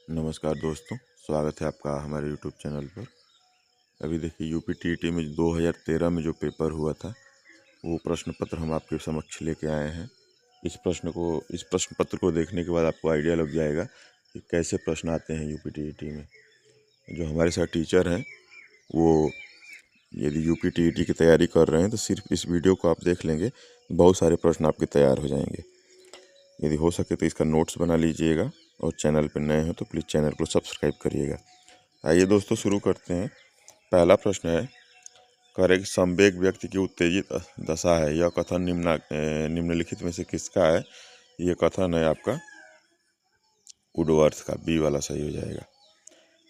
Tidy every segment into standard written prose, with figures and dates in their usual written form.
नमस्कार दोस्तों, स्वागत है आपका हमारे यूट्यूब चैनल पर। अभी देखिए यूपी टीईटी में 2013 में जो पेपर हुआ था वो प्रश्न पत्र हम आपके समक्ष लेके आए हैं। इस प्रश्न पत्र को देखने के बाद आपको आइडिया लग जाएगा कि कैसे प्रश्न आते हैं यूपी टीईटी में। जो हमारे साथ टीचर हैं वो यदि यूपी टीईटी की तैयारी कर रहे हैं तो सिर्फ इस वीडियो को आप देख लेंगे, बहुत सारे प्रश्न आपके तैयार हो जाएंगे। यदि हो सके तो इसका नोट्स बना लीजिएगा और चैनल पर नए हो तो प्लीज़ चैनल को सब्सक्राइब करिएगा। आइए दोस्तों शुरू करते हैं। पहला प्रश्न है, कह रहे कि संवेग व्यक्ति की उत्तेजित दशा है। यह कथन निम्नलिखित में से किसका है? यह कथन है आपका वुडवर्थ का, बी वाला सही हो जाएगा।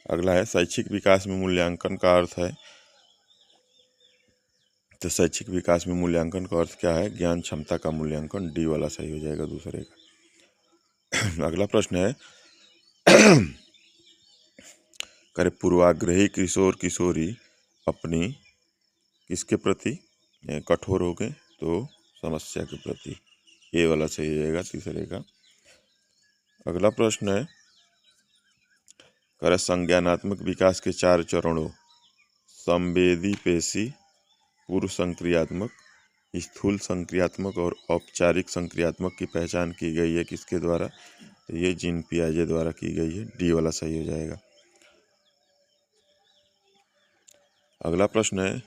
अगला है, शैक्षिक विकास में मूल्यांकन का अर्थ है। तो शैक्षिक विकास में मूल्यांकन का अर्थ क्या है? ज्ञान क्षमता का मूल्यांकन, डी वाला सही हो जाएगा दूसरे का। अगला प्रश्न है, करे पूर्वाग्रही किशोर किशोरी अपनी किसके प्रति कठोर हो गए? तो समस्या के प्रति, ये वाला सही रहेगा तीसरे का। अगला प्रश्न है, कर संज्ञानात्मक विकास के 4 चरणों संवेदी पेशी, पूर्व संक्रियात्मक, स्थूल संक्रियात्मक और औपचारिक संक्रियात्मक की पहचान की गई है किसके द्वारा? तो ये जीन पियाजे द्वारा की गई है, डी वाला सही हो जाएगा। अगला प्रश्न है,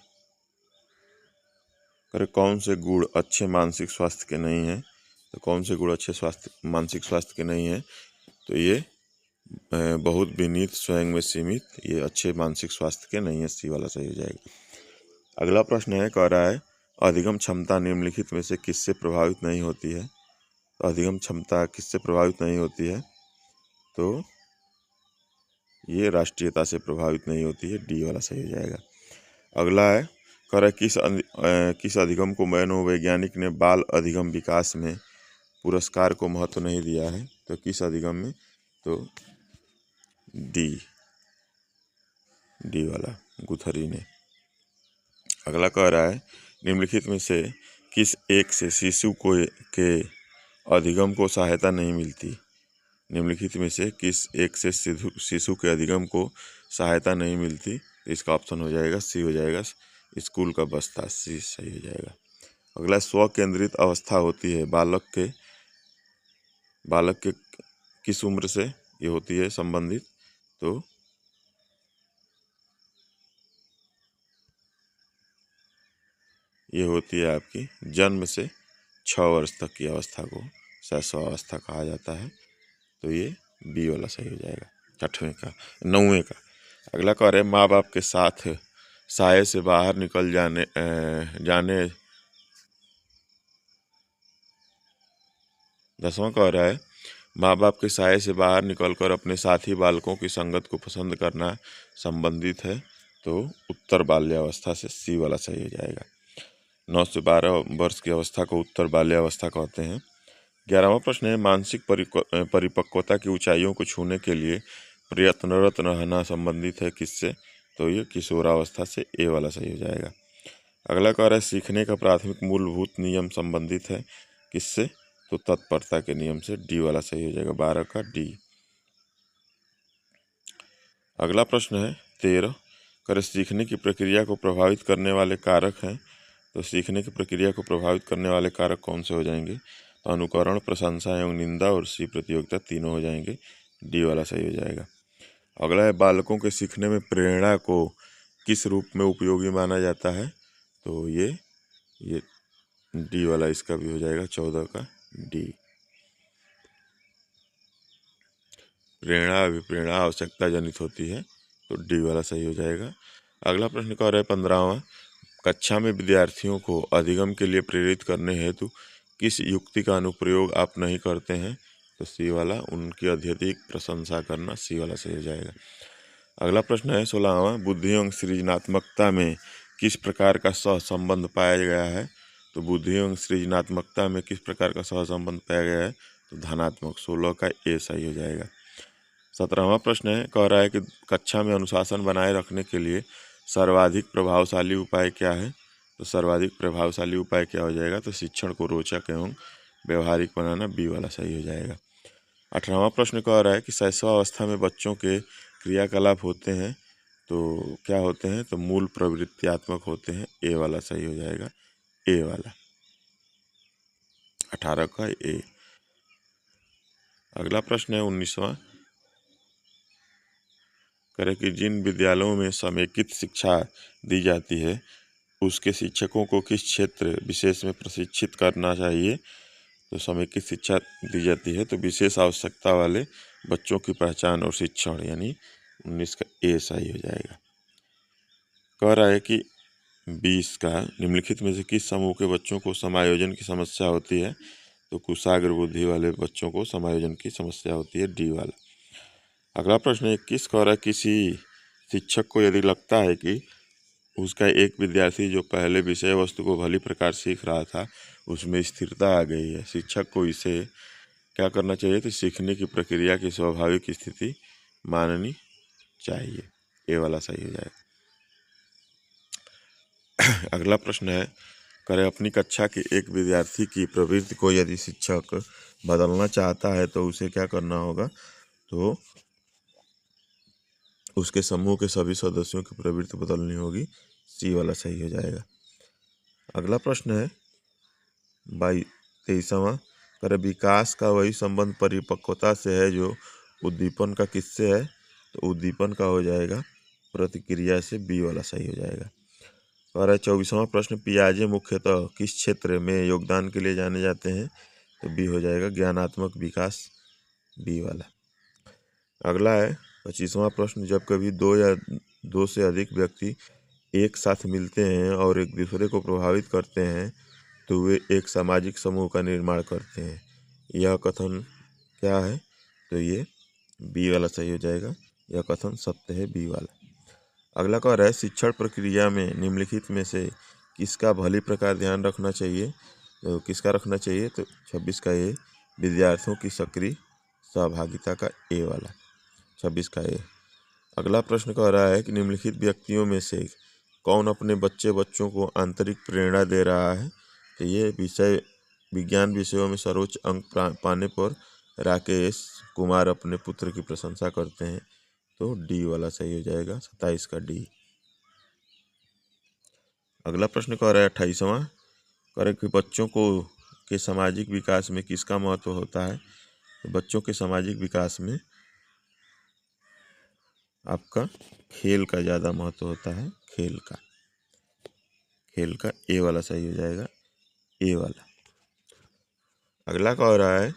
करे कौन से गुण अच्छे मानसिक स्वास्थ्य के नहीं हैं? तो कौन से गुण अच्छे मानसिक स्वास्थ्य के नहीं हैं? तो ये बहुत विनीत, स्वयं में सीमित, ये अच्छे मानसिक स्वास्थ्य के नहीं है, सी वाला सही हो जाएगा। अगला प्रश्न है, कह रहा है अधिगम क्षमता निम्नलिखित में से किससे प्रभावित नहीं होती है? तो अधिगम क्षमता किससे प्रभावित नहीं होती है? तो ये राष्ट्रीयता से प्रभावित नहीं होती है, डी वाला सही हो जाएगा। अगला है, कह रहा है किस अधिगम को मनोवैज्ञानिक ने बाल अधिगम विकास में पुरस्कार को महत्व नहीं दिया है? तो किस अधिगम में? तो डी वाला, गुथरी ने। अगला कह रहा है, निम्नलिखित में से किस एक से शिशु के अधिगम को सहायता नहीं मिलती? निम्नलिखित में से किस एक से शिशु के अधिगम को सहायता नहीं मिलती? इसका ऑप्शन हो जाएगा सी हो जाएगा, स्कूल का बस्ता, सी सही हो जाएगा। अगला, स्व केंद्रित अवस्था होती है बालक के किस उम्र से ये होती है संबंधित? तो ये होती है आपकी जन्म से 6 वर्ष तक की अवस्था को शैशव अवस्था कहा जाता है। तो ये बी वाला सही हो जाएगा, 9वें का। अगला कह रहे, माँ बाप के साथ साये से बाहर निकल जाने 10वां कह रहा है, माँ बाप के साये से बाहर निकलकर अपने साथी बालकों की संगत को पसंद करना संबंधित है। तो उत्तर बाल्यावस्था से, सी वाला सही हो जाएगा। 9 से 12 वर्ष की अवस्था को उत्तर बाल्यावस्था कहते हैं। 11वां प्रश्न है, मानसिक परिपक्वता की ऊंचाइयों को छूने के लिए प्रयत्नरत रहना संबंधित है किससे? तो ये किशोरावस्था से, ए वाला सही हो जाएगा। अगला कह रहा है, सीखने का प्राथमिक मूलभूत नियम संबंधित है किससे? तो तत्परता के नियम से, डी वाला सही हो जाएगा, 12 का डी। अगला प्रश्न है 13, कर सीखने की प्रक्रिया को प्रभावित करने वाले कारक हैं। तो सीखने की प्रक्रिया को प्रभावित करने वाले कारक कौन से हो जाएंगे? तो अनुकरण, प्रशंसा एवं निंदा और सी प्रतियोगिता, तीनों हो जाएंगे, डी वाला सही हो जाएगा। अगला है, बालकों के सीखने में प्रेरणा को किस रूप में उपयोगी माना जाता है? तो ये डी वाला इसका भी हो जाएगा, 14 का डी। प्रेरणा अभिप्रेरणा आवश्यकता जनित होती है, तो डी वाला सही हो जाएगा। अगला प्रश्न कह रहा है 15वां, कक्षा में विद्यार्थियों को अधिगम के लिए प्रेरित करने हेतु किस युक्ति का अनुप्रयोग आप नहीं करते हैं? तो सी वाला, उनकी अत्यधिक प्रशंसा करना, सी वाला सही हो जाएगा। अगला प्रश्न है 16वां, बुद्धि एवं सृजनात्मकता में किस प्रकार का सहसंबंध पाया गया है? तो बुद्धि एवं सृजनात्मकता में किस प्रकार का सहसंबंध पाया गया है? तो धनात्मक, 16 का ए सही हो जाएगा। 17वां प्रश्न है, कह रहा है कि कक्षा में अनुशासन बनाए रखने के लिए सर्वाधिक प्रभावशाली उपाय क्या है? तो सर्वाधिक प्रभावशाली उपाय क्या हो जाएगा? तो शिक्षण को रोचक एवं व्यवहारिक बनाना, बी वाला सही हो जाएगा। 18वां प्रश्न कह रहा है कि शैशवावस्था में बच्चों के क्रियाकलाप होते हैं तो क्या होते हैं, तो मूल प्रवृत्त्यात्मक होते हैं। ए वाला सही हो जाएगा, ए वाला, 18 का ए। अगला प्रश्न है 19वां, करें कि जिन विद्यालयों में समेकित शिक्षा दी जाती है उसके शिक्षकों को किस क्षेत्र विशेष में प्रशिक्षित करना चाहिए। तो समेकित शिक्षा दी जाती है तो विशेष आवश्यकता वाले बच्चों की पहचान और शिक्षण, यानी 19 का ए सही हो जाएगा। कह रहा है कि 20 का निम्नलिखित में से किस समूह के बच्चों को समायोजन की समस्या होती है। तो कुशाग्र बुद्धि वाले बच्चों को समायोजन की समस्या होती है, डी वाला। अगला प्रश्न 21 कह रहा है किसी शिक्षक को यदि लगता है कि उसका एक विद्यार्थी जो पहले विषय वस्तु को भली प्रकार सीख रहा था उसमें स्थिरता आ गई है, शिक्षक को इसे क्या करना चाहिए, तो सीखने की प्रक्रिया की स्वाभाविक स्थिति माननी चाहिए, ये वाला सही हो जाएगा। अगला प्रश्न है, करें अपनी कक्षा के एक विद्यार्थी की प्रवृत्ति को यदि शिक्षक बदलना चाहता है तो उसे क्या करना होगा, तो उसके समूह के सभी सदस्यों की प्रवृत्ति बदलनी होगी, सी वाला सही हो जाएगा। अगला प्रश्न है 23वां, करें विकास का वही संबंध परिपक्वता से है जो उद्दीपन का किससे है, तो उद्दीपन का हो जाएगा प्रतिक्रिया से, बी वाला सही हो जाएगा। और 24वां प्रश्न, पियाजे मुख्यतः किस क्षेत्र में योगदान के लिए जाने जाते हैं, तो बी हो जाएगा ज्ञानात्मक विकास, बी वाला। अगला है 25वां प्रश्न, जब कभी दो या दो से अधिक व्यक्ति एक साथ मिलते हैं और एक दूसरे को प्रभावित करते हैं तो वे एक सामाजिक समूह का निर्माण करते हैं, यह कथन क्या है, तो ये बी वाला सही हो जाएगा, यह कथन सत्य है, बी वाला। अगला कह रहा है शिक्षण प्रक्रिया में निम्नलिखित में से किसका भली प्रकार ध्यान रखना चाहिए, तो किसका रखना चाहिए, तो 26 का ए, विद्यार्थियों की सक्रिय सहभागिता का, ए वाला, 26 का ए। अगला प्रश्न कह रहा है कि निम्नलिखित व्यक्तियों में से कौन अपने बच्चों को आंतरिक प्रेरणा दे रहा है, तो ये विज्ञान विषयों में सर्वोच्च अंक पाने पर राकेश कुमार अपने पुत्र की प्रशंसा करते हैं, तो डी वाला सही हो जाएगा, 27 का डी। अगला प्रश्न कह रहा है 28वां, करें कि बच्चों को के सामाजिक विकास में किसका महत्व होता है, तो बच्चों के सामाजिक विकास में आपका खेल का ज़्यादा महत्व होता है, खेल का, ए वाला सही हो जाएगा, ए वाला। अगला कह रहा है,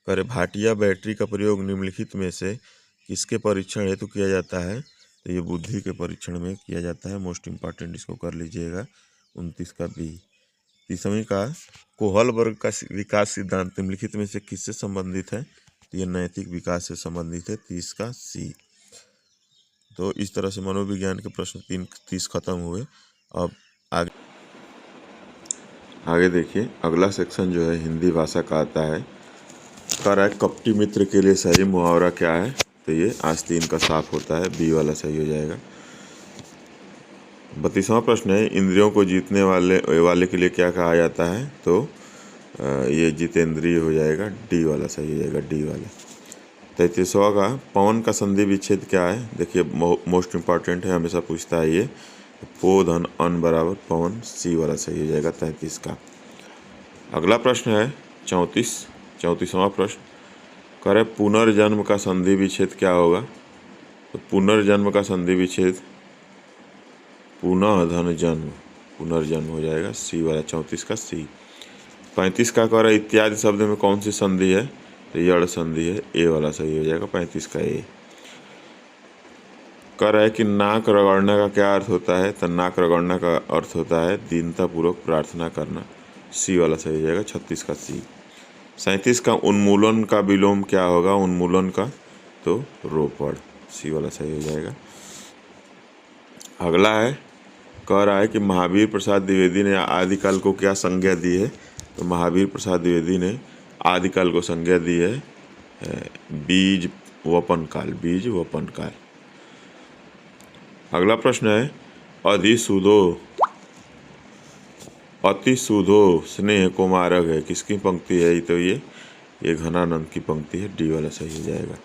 करे भाटिया बैटरी का प्रयोग निम्नलिखित में से किसके परीक्षण हेतु किया जाता है, तो ये बुद्धि के परीक्षण में किया जाता है, मोस्ट इम्पॉर्टेंट, इसको कर लीजिएगा, 29 का बी। 30वीं का कोहल वर्ग का विकास सिद्धांत निम्नलिखित में से किससे संबंधित है, तो ये नैतिक विकास से संबंधित है, 30 का सी। तो इस तरह से मनोविज्ञान के प्रश्न 30 खत्म हुए। अब आगे देखिए, अगला सेक्शन जो है हिंदी भाषा का आता है। कह रहा है कपटी मित्र के लिए सही मुहावरा क्या है, तो ये आस्तीन का साफ होता है, बी वाला सही हो जाएगा। 32वां प्रश्न है इंद्रियों को जीतने वाले के लिए क्या कहा जाता है, तो ये जितेंद्रिय हो जाएगा, डी वाला सही हो जाएगा, डी वाला। 33वां का पवन का संधि विच्छेद क्या है, देखिए मोस्ट इम्पॉर्टेंट है, हमेशा पूछता है ये, पो धन अन बराबर पवन, सी वाला सही हो जाएगा, 33 का। अगला प्रश्न है 34वां प्रश्न, करे पुनर्जन्म का संधि विच्छेद क्या होगा, तो पुनर्जन्म का संधि विच्छेद पुनः धन जन्म, पुनर्जन्म हो जाएगा, सी वाला, 34 का सी। 35 का कह रहा है इत्यादि शब्द में कौन सी संधि है, तो यड़ संधि है, ए वाला सही हो जाएगा, 35 का ए। कह रहा है कि नाक रगड़ना का क्या अर्थ होता है, तो नाक रगड़ना का अर्थ होता है दीनतापूर्वक प्रार्थना करना, सी वाला सही हो जाएगा, 36 का सी। 37 का उन्मूलन का विलोम क्या होगा, उन्मूलन का, तो रोपड़, सी वाला सही हो जाएगा। अगला है, कह रहा है कि महावीर प्रसाद द्विवेदी ने आदिकाल को क्या संज्ञा दी है, तो महावीर प्रसाद द्विवेदी ने आदिकाल को संज्ञा दी है बीज वपन काल, बीज वपन काल। अगला प्रश्न है अधिसूदो अति सुधो स्नेह को मारग है, किसकी पंक्ति है? तो ये घनानंद की पंक्ति है, डी वाला सही हो जाएगा।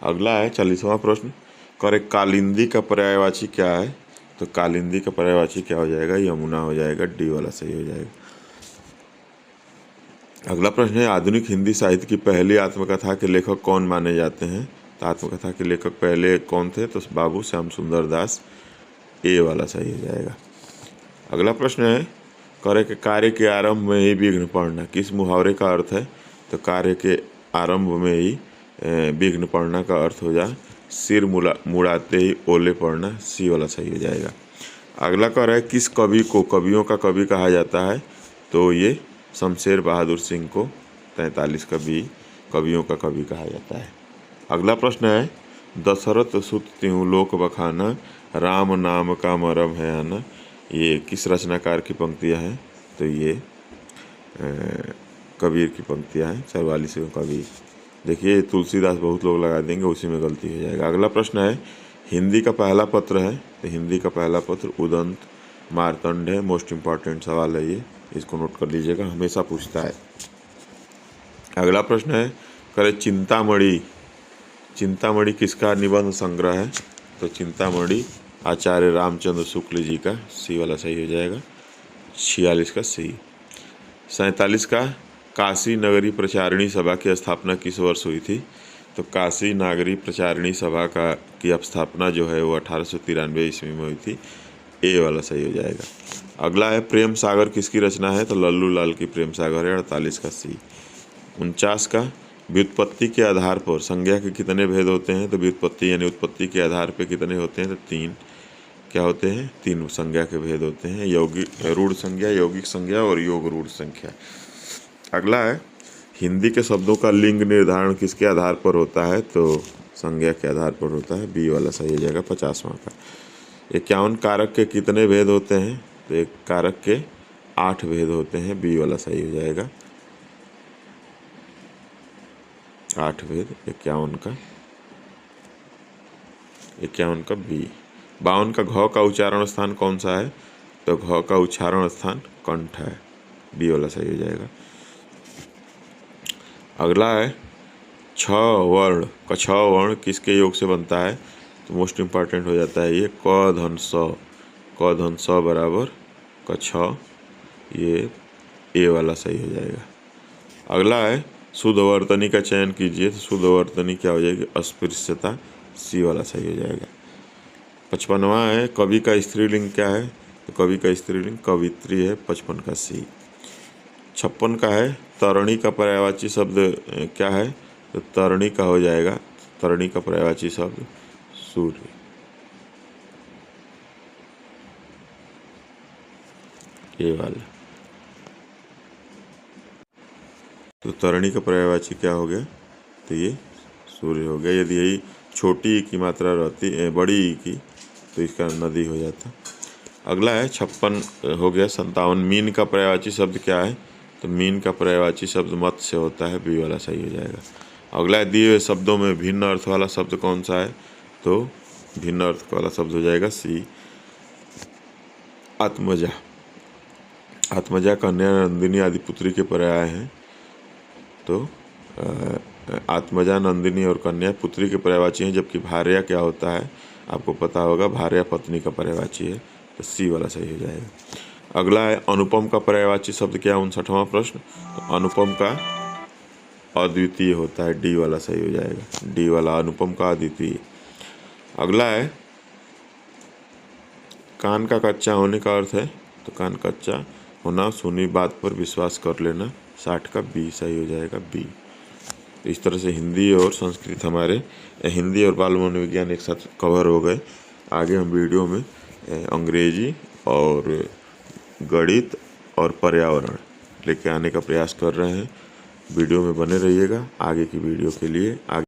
अगला है 40वां प्रश्न, करे कालिंदी का पर्यायवाची क्या है? तो कालिंदी का पर्यायवाची क्या हो जाएगा? यमुना हो जाएगा, डी वाला सही हो जाएगा। अगला प्रश्न है, आधुनिक हिंदी साहित्य की पहली आत्मकथा के लेखक कौन माने जाते हैं? तो आत्मकथा के लेखक पहले कौन थे? तो बाबू श्याम सुंदर दास, ए वाला सही हो जाएगा। अगला प्रश्न है, करे के कार्य के आरंभ में ही विघ्न पड़ना, किस मुहावरे का अर्थ है? तो कार्य के आरंभ में ही विघ्न पड़ना का अर्थ हो जाए सिर मुड़ाते ही ओले पड़ना, सी वाला सही हो जाएगा। अगला कह रहा है, किस कवि को कवियों का कवि कहा जाता है? तो ये शमशेर बहादुर सिंह को 43 कवियों का कवि कहा जाता है। अगला प्रश्न है, दशरथ सुत त्यों लोक बखाना, राम नाम का मरम है आना, ये किस रचनाकार की पंक्तियाँ हैं? तो ये कबीर की पंक्तियाँ हैं, 44वें कबीर। देखिए तुलसीदास बहुत लोग लगा देंगे, उसी में गलती हो जाएगा। अगला प्रश्न है, हिंदी का पहला पत्र है? तो हिंदी का पहला पत्र उदंत मार्तंड है। मोस्ट इम्पॉर्टेंट सवाल है ये, इसको नोट कर लीजिएगा, हमेशा पूछता है। अगला प्रश्न है, करे चिंतामणि किसका निबंध संग्रह है? तो चिंतामणि आचार्य रामचंद्र शुक्ल जी का, सी वाला सही हो जाएगा। 46 का सी। 47 का, काशी नगरी प्रचारिणी सभा की स्थापना किस वर्ष हुई थी? तो काशी नागरी प्रचारिणी सभा की स्थापना जो है वो 1893 ईस्वी में हुई थी, ए वाला सही हो जाएगा। अगला है, प्रेम सागर किसकी रचना है? तो लल्लू लाल की प्रेम सागर है, 48 का सी। 49 का, व्युत्पत्ति के आधार पर संज्ञा के कितने भेद होते हैं? तो व्युत्पत्ति यानी उत्पत्ति के आधार पर कितने होते हैं? तो 3 क्या होते हैं? 3 संज्ञा के भेद होते हैं, यौगिक रूढ़ संज्ञा, यौगिक संज्ञा और योग रूढ़ संख्या। अगला है, हिंदी के शब्दों का लिंग निर्धारण किसके आधार पर होता है? तो संज्ञा के आधार पर होता है, बी वाला सही हो जाएगा। 50वां का, 51 कारक के कितने भेद होते हैं? तो एक कारक के 8 भेद होते हैं, बी वाला सही हो जाएगा। 8 भेद 51 का बी। 52 का, घ का उच्चारण स्थान कौन सा है? तो घ का उच्चारण स्थान कंठ है, बी वाला सही हो जाएगा। अगला है, छ वर्ण किसके योग से बनता है? तो मोस्ट इम्पॉर्टेंट हो जाता है ये, क धन स बराबर क छ, ये ए वाला सही हो जाएगा। अगला है, शुद्ध वर्तनी का चयन कीजिए। तो शुद्ध वर्तनी क्या हो जाएगी? अस्पृश्यता, सी वाला सही हो जाएगा। 55वां है, कवि का स्त्रीलिंग क्या है? तो कवि का स्त्रीलिंग कवित्री है, 55 का सी। 56 का है, तरणी का पर्यायवाची शब्द क्या है? तो तरणी का हो जाएगा, तरणी का पर्यायवाची शब्द सूर्य। ये वाला, तो तरणी का पर्यायवाची क्या हो गया? तो ये सूर्य हो गया। यदि यही छोटी की मात्रा रहती, बड़ी की, तो इसका नदी हो जाता। अगला है 56 हो गया। 57, मीन का पर्यायवाची शब्द क्या है? तो मीन का पर्यायवाची शब्द मत्स्य होता है, बी वाला सही हो जाएगा। अगला है, दिए हुए शब्दों में भिन्न अर्थ वाला शब्द कौन सा है? तो भिन्न अर्थ वाला शब्द हो जाएगा सी, आत्मजा। आत्मजा कन्या नंदिनी आदि पुत्री के पर्याय हैं। तो आत्मजा नंदिनी और कन्या पुत्री के पर्यायवाची हैं, जबकि भार्या क्या होता है? आपको पता होगा, भार्या पत्नी का पर्यायवाची है, तो सी वाला सही हो जाएगा। अगला है, अनुपम का पर्यायवाची शब्द क्या? 59वां प्रश्न। तो अनुपम का अद्वितीय होता है, डी वाला सही हो जाएगा। डी वाला, अनुपम का अद्वितीय। अगला है, कान का कच्चा होने का अर्थ है? तो कान कच्चा होना, सुनी बात पर विश्वास कर लेना, 60 का बी सही हो जाएगा, बी। तो इस तरह से हिंदी और संस्कृत हमारे, हिंदी और बाल मनोविज्ञान एक साथ कवर हो गए। आगे हम वीडियो में अंग्रेजी और गणित और पर्यावरण लेके आने का प्रयास कर रहे हैं। वीडियो में बने रहिएगा आगे की वीडियो के लिए। आगे